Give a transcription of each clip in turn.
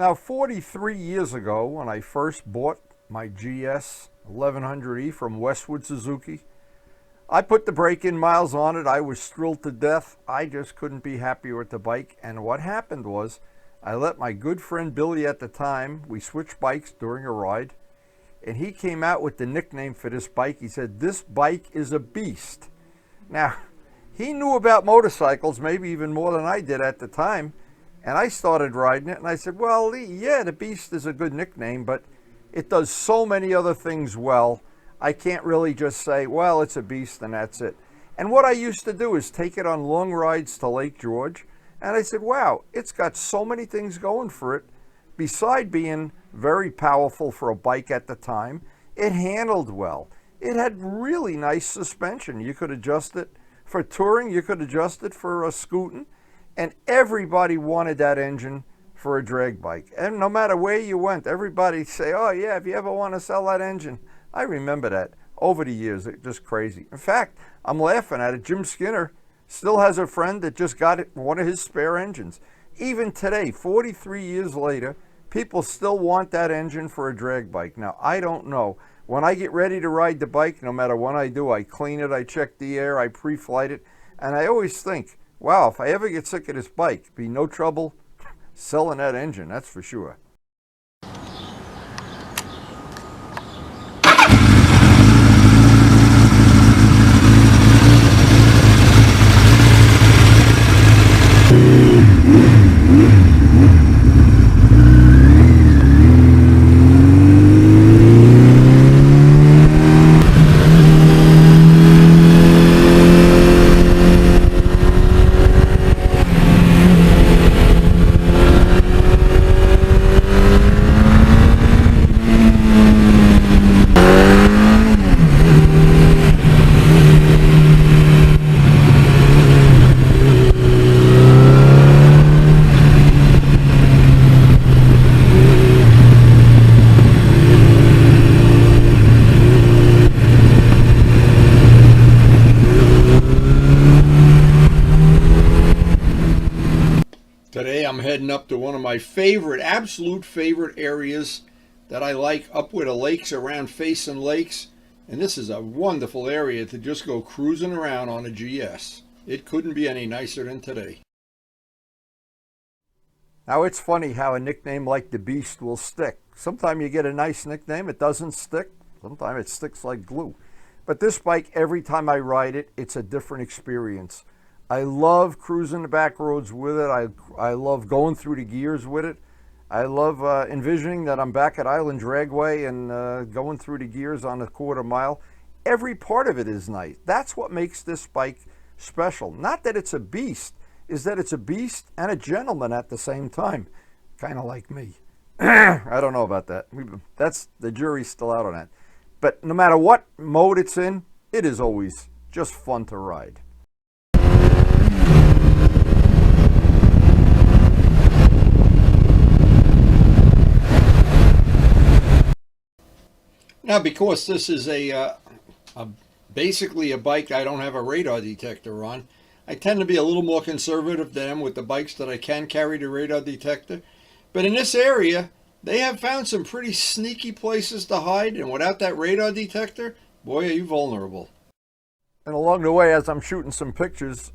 Now, 43 years ago, when I first bought my Gs1100E from Westwood Suzuki, I put the break-in miles on it. I was thrilled to death. I just couldn't be happier with the bike. And what happened was, I let my good friend Billy at the time, we switched bikes during a ride, and he came out with the nickname for this bike. He said, "This bike is a beast." Now, he knew about motorcycles, maybe even more than I did at the time. And I started riding it, and I said, well, yeah, the Beast is a good nickname, but it does so many other things well. I can't really just say, well, it's a Beast, and that's it. And what I used to do is take it on long rides to Lake George, and I said, wow, it's got so many things going for it. Beside being very powerful for a bike at the time, it handled well. It had really nice suspension. You could adjust it for touring, you could adjust it for scooting. And everybody wanted that engine for a drag bike. And no matter where you went, everybody say, oh yeah, if you ever want to sell that engine. I remember that over the years. It's just crazy. In fact, I'm laughing at it. Jim Skinner still has a friend that just got one of his spare engines. Even today, 43 years later, people still want that engine for a drag bike. Now, I don't know. When I get ready to ride the bike, no matter what I do, I clean it, I check the air, I pre-flight it, and I always think, wow, if I ever get sick of this bike, be no trouble selling that engine, that's for sure. Today I'm heading up to one of my favorite, absolute favorite areas that I like, up where the lakes around Facing Lakes. And this is a wonderful area to just go cruising around on a GS. It couldn't be any nicer than today. Now it's funny how a nickname like the Beast will stick. Sometimes you get a nice nickname, it doesn't stick. Sometimes it sticks like glue. But this bike, every time I ride it, it's a different experience. I love cruising the back roads with it. I love going through the gears with it. I love envisioning that I'm back at Island Dragway and going through the gears on a quarter mile. Every part of it is nice. That's what makes this bike special. Not that it's a beast, is that it's a beast and a gentleman at the same time. Kind of like me. I don't know about that. The jury's still out on that. But no matter what mode it's in, it is always just fun to ride. Now, because this is basically a bike I don't have a radar detector on, I tend to be a little more conservative than with the bikes that I can carry the radar detector. But in this area, they have found some pretty sneaky places to hide, and without that radar detector, boy, are you vulnerable. And along the way, as I'm shooting some pictures,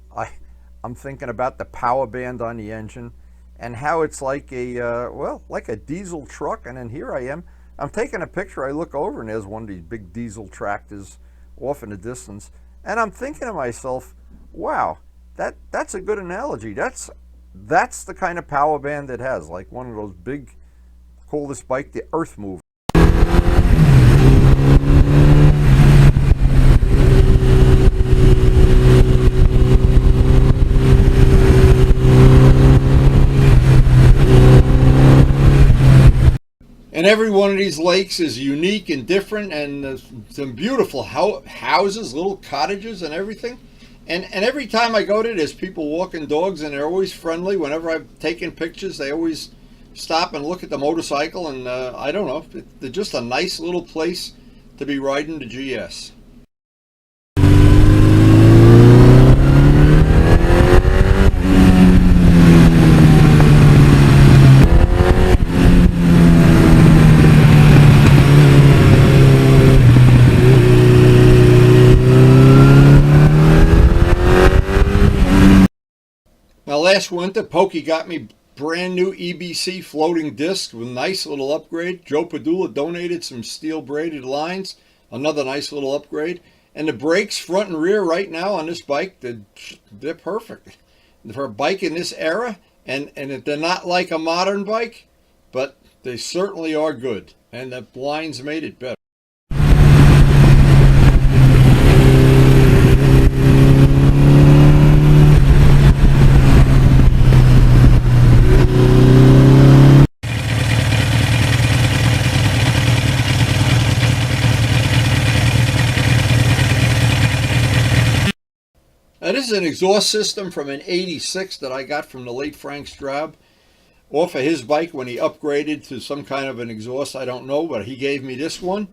I'm thinking about the power band on the engine and how it's like like a diesel truck. And then here I am. I'm taking a picture, I look over and there's one of these big diesel tractors off in the distance. And I'm thinking to myself, wow, that's a good analogy. That's the kind of power band it has, like one of those big, call this bike the Earth Mover. And every one of these lakes is unique and different, and some beautiful houses, little cottages and everything. And every time I go to, there's people walking dogs, and they're always friendly. Whenever I've taken pictures, they always stop and look at the motorcycle, and I don't know, they're just a nice little place to be riding the GS. last winter, Pokey got me brand new EBC floating disc with a nice little upgrade. Joe Padula donated some steel braided lines, another nice little upgrade. And the brakes, front and rear, right now on this bike, they're perfect for a bike in this era. And they're not like a modern bike, but they certainly are good. And the lines made it better. Now, this is an exhaust system from an 86 that I got from the late Frank Straub off of his bike when he upgraded to some kind of an exhaust. I don't know, but he gave me this one.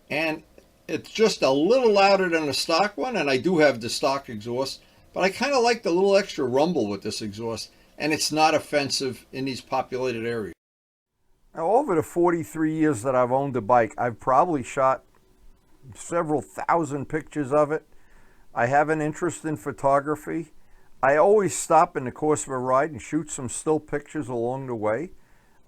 And it's just a little louder than the stock one, and I do have the stock exhaust. But I kind of like the little extra rumble with this exhaust, and it's not offensive in these populated areas. Now, over the 43 years that I've owned a bike, I've probably shot several thousand pictures of it. I have an interest in photography. I always stop in the course of a ride and shoot some still pictures along the way.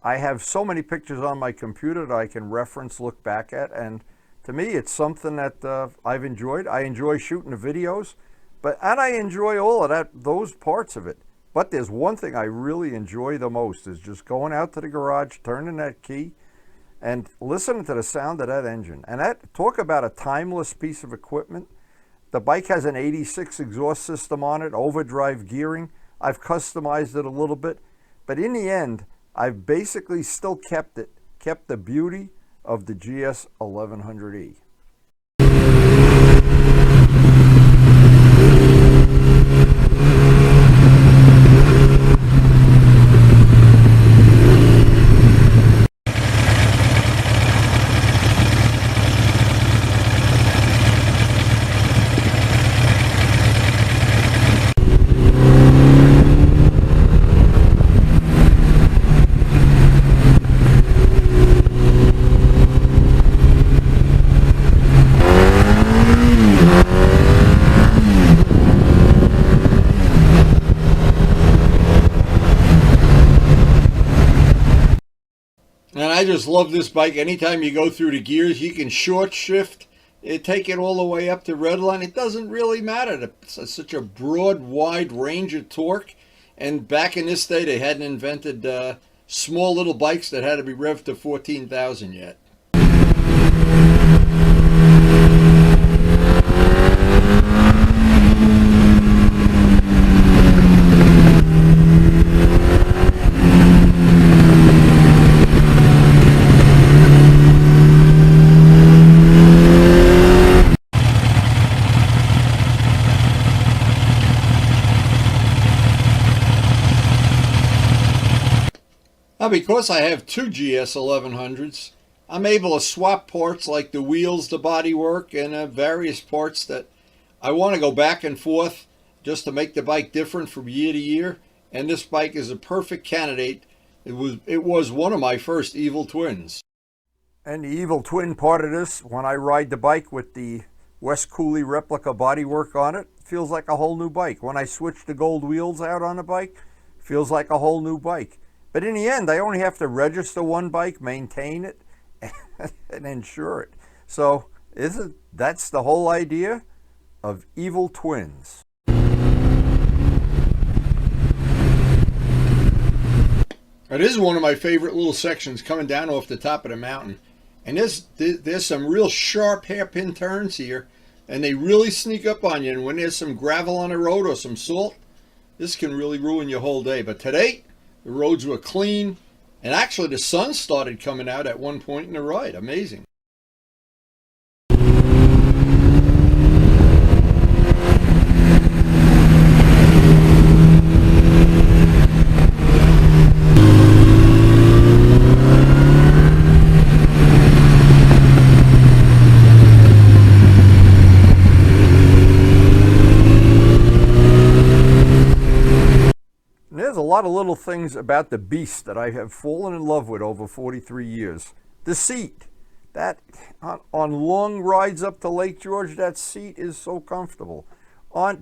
I have so many pictures on my computer that I can reference, look back at, and to me it's something that I've enjoyed. I enjoy shooting the videos, and I enjoy all of those parts of it. But there's one thing I really enjoy the most is just going out to the garage, turning that key, and listening to the sound of that engine. And talk about a timeless piece of equipment. The bike has an 86 exhaust system on it, overdrive gearing. I've customized it a little bit, but in the end, I've basically still kept the beauty of the Gs1100E. And I just love this bike. Anytime you go through the gears, you can short shift, take it all the way up to redline. It doesn't really matter. It's such a broad, wide range of torque. And back in this day, they hadn't invented small little bikes that had to be revved to 14,000 yet. Now, because I have two GS1100s, I'm able to swap parts like the wheels, the bodywork, and various parts that I want to go back and forth just to make the bike different from year to year. And this bike is a perfect candidate. It was one of my first Evil Twins. And the Evil Twin part of this, when I ride the bike with the West Cooley replica bodywork on it, feels like a whole new bike. When I switch the gold wheels out on the bike, feels like a whole new bike. But in the end, I only have to register one bike, maintain it, and insure it. So that's the whole idea of Evil Twins. Now, this is one of my favorite little sections coming down off the top of the mountain. And there's some real sharp hairpin turns here, and they really sneak up on you. And when there's some gravel on the road or some salt, this can really ruin your whole day. But today, the roads were clean, and actually the sun started coming out at one point in the ride. Amazing. There's a lot of little things about the beast that I have fallen in love with over 43 years. The seat. That on long rides up to Lake George, that seat is so comfortable.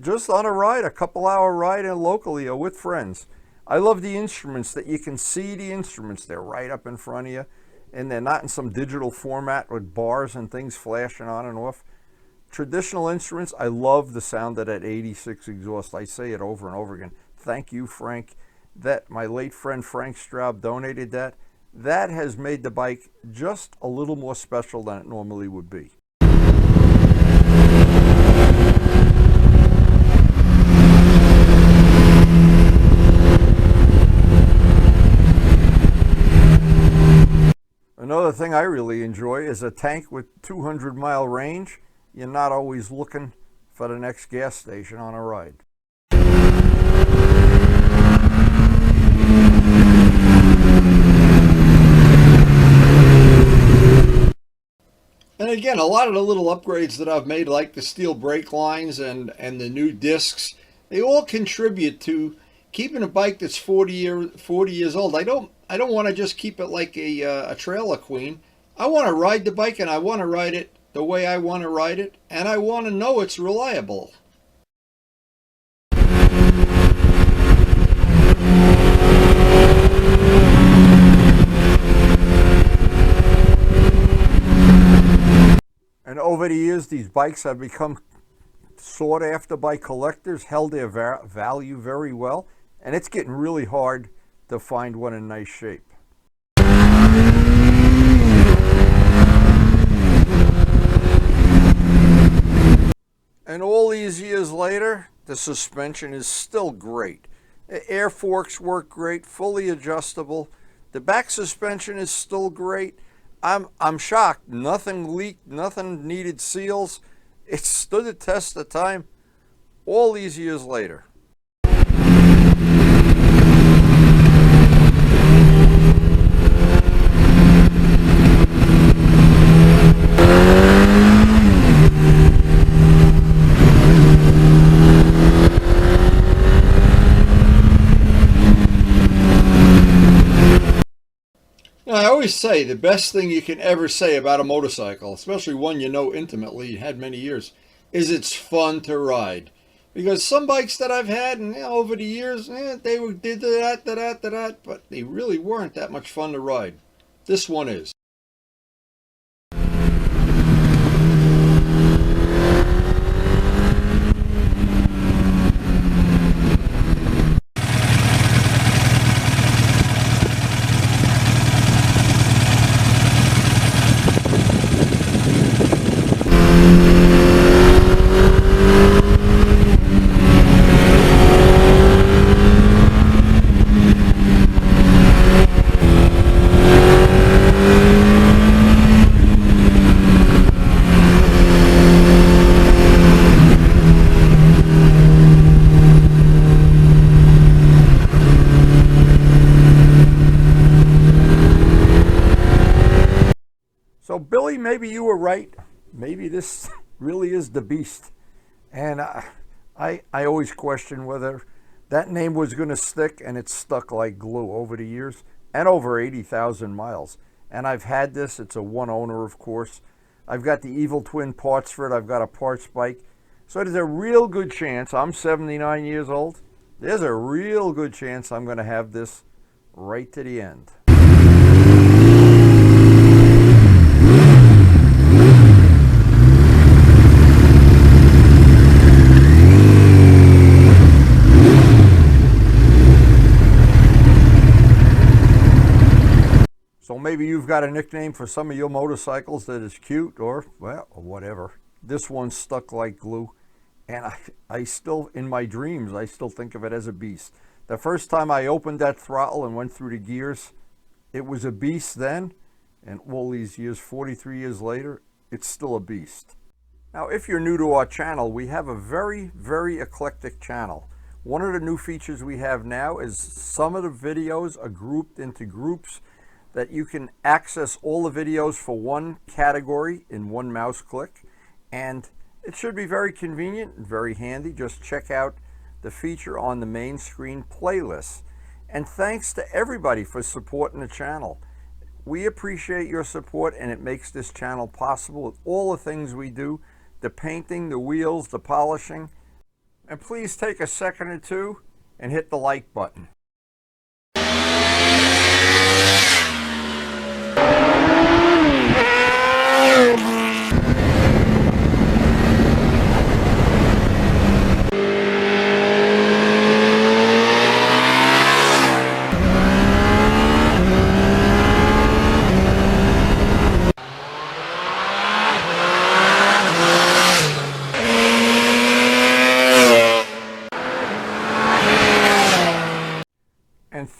Just on a ride, a couple-hour ride and locally or with friends, I love the instruments, that you can see the instruments. They're right up in front of you, and they're not in some digital format with bars and things flashing on and off. Traditional instruments, I love the sound of that 86 exhaust. I say it over and over again. Thank you, Frank. That my late friend Frank Straub donated that. That has made the bike just a little more special than it normally would be. Another thing I really enjoy is a tank with 200-mile range. You're not always looking for the next gas station on a ride. And again, a lot of the little upgrades that I've made, like the steel brake lines and the new discs, they all contribute to keeping a bike that's 40 years old. I don't want to just keep it like a trailer queen. I want to ride the bike, and I want to ride it the way I want to ride it, and I want to know it's reliable. And over the years, these bikes have become sought after by collectors, held their value very well, and it's getting really hard to find one in nice shape. And all these years later, the suspension is still great. The air forks work great, fully adjustable. The back suspension is still great. I'm shocked. Nothing leaked, nothing needed seals. It stood the test of time all these years later. I always say the best thing you can ever say about a motorcycle, especially one you know intimately, had many years, is it's fun to ride. Because some bikes that I've had and over the years, they did that, but they really weren't that much fun to ride. This one is. So Billy, maybe you were right. Maybe this really is the beast. And I always question whether that name was going to stick, and it's stuck like glue over the years and over 80,000 miles. And I've had this. It's a one owner, of course. I've got the Evil Twin parts for it. I've got a parts bike. So there's a real good chance, I'm 79 years old, there's a real good chance I'm going to have this right to the end. So maybe you've got a nickname for some of your motorcycles that is cute, or, well, whatever. This one's stuck like glue, and I still, in my dreams, I still think of it as a beast. The first time I opened that throttle and went through the gears, it was a beast then, and all these years, 43 years later, it's still a beast. Now, if you're new to our channel, we have a very, very eclectic channel. One of the new features we have now is some of the videos are grouped into groups that you can access all the videos for one category in one mouse click. And it should be very convenient and very handy. Just check out the feature on the main screen playlist. And thanks to everybody for supporting the channel. We appreciate your support, and it makes this channel possible with all the things we do, the painting, the wheels, the polishing. And please take a second or two and hit the like button.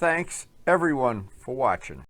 Thanks everyone for watching.